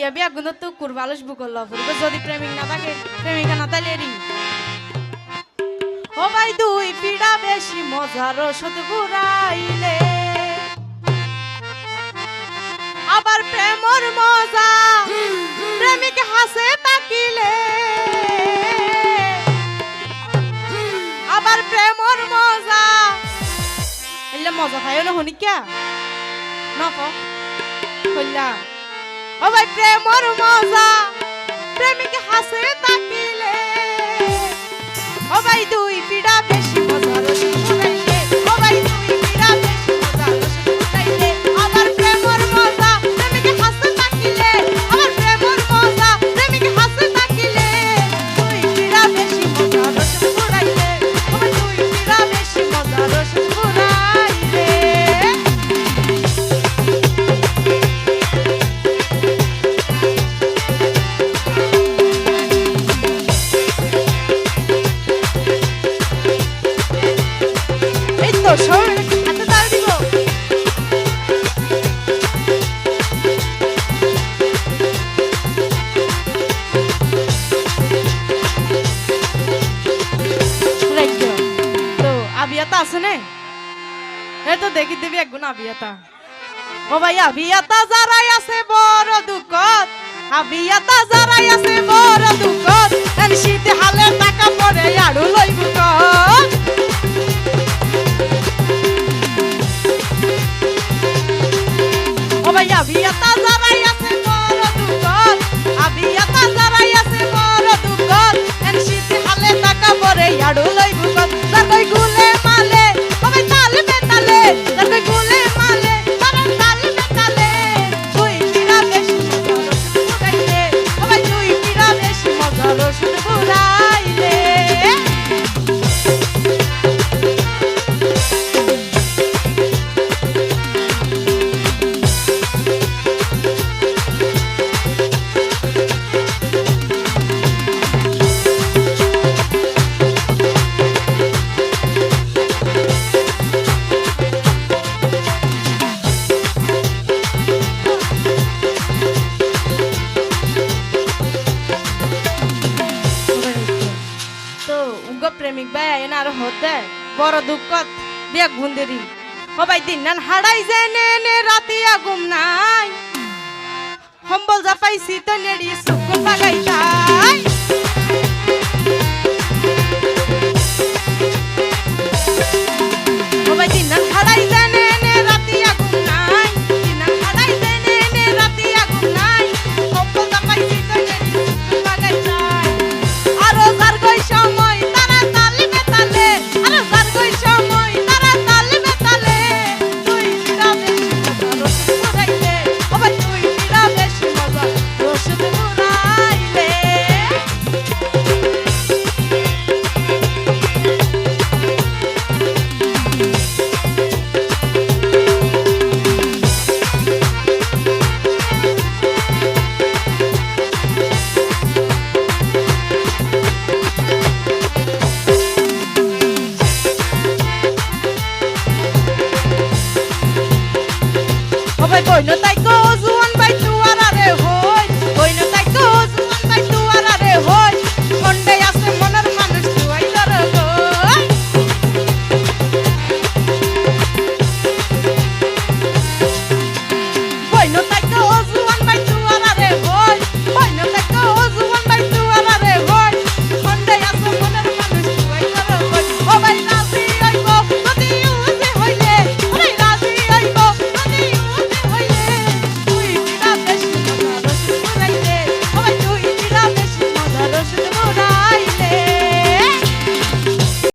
বিয়া বিয়া গুণ তো কুরবালস বুকল ফুরবে যদি প্রেমিক না থাকে প্রেমিকা না তাইলে রি ও ভাই দুই পিড়া বেশি মজার ওষুধ ঘুরাইলে আবার প্রেমর মজা প্রেমিক হাসে তাকিলে আবার প্রেমর মজা এলে মজা খাইও না হনি ক্যা নক কইলা ও ভাই প্রেমর মজা প্রেমিক হাসে তাকিলে ও ভাই দুই পিড়া বেশি মজার ওষুধ ঘুরাইলে ও ভাই দুই পিড়া বেশি মজার ওষুধ ঘুরাইলে আবার প্রেমর মজা প্রেমিক হাসে তাকিলে আবার প্রেমর মজা প্রেমিক হাসে তাকিলে দুই পিড়া বেশি মজার ওষুধ ঘুরাইলে ও ভাই দুই পিড়া বেশি মজার ওষুধ ঘুরাইলে আছে নে এ তো দেখি দিবি এক গুণ আবিয়াতা ও ভাই আবিয়াতা যারাই আছে বড় দুঃখত আবিয়াতা যারাই আছে বড় দুঃখত আমি শীতে হালে টাকা পরে আড়ু লই বুকত ও ভাই আবিয়াতা যারাই আছে বড় দুঃখত আবিয়াতা যারাই আছে বড় দুঃখত আমি শীতে হালে টাকা পরে আড়ু লই বুকত কই গুলে মালে ওই তালে বেতালে কই গুলে মালে তারে তালে বেতালে তুই পিরা বেশি মজার ঘুরাইলে ওই তুই পিরা বেশি মজার ঘুরাইলে প্রেমিক ভাই এনার হতে বড় দুঃখত বিয়া গুন্দেরি ও ভাই দিন নান হাড়াই জেনে নে রাতিয়া ঘুম নাই সম্বল যা পাইছি তো নেড়ি সুখ লাগাই তাই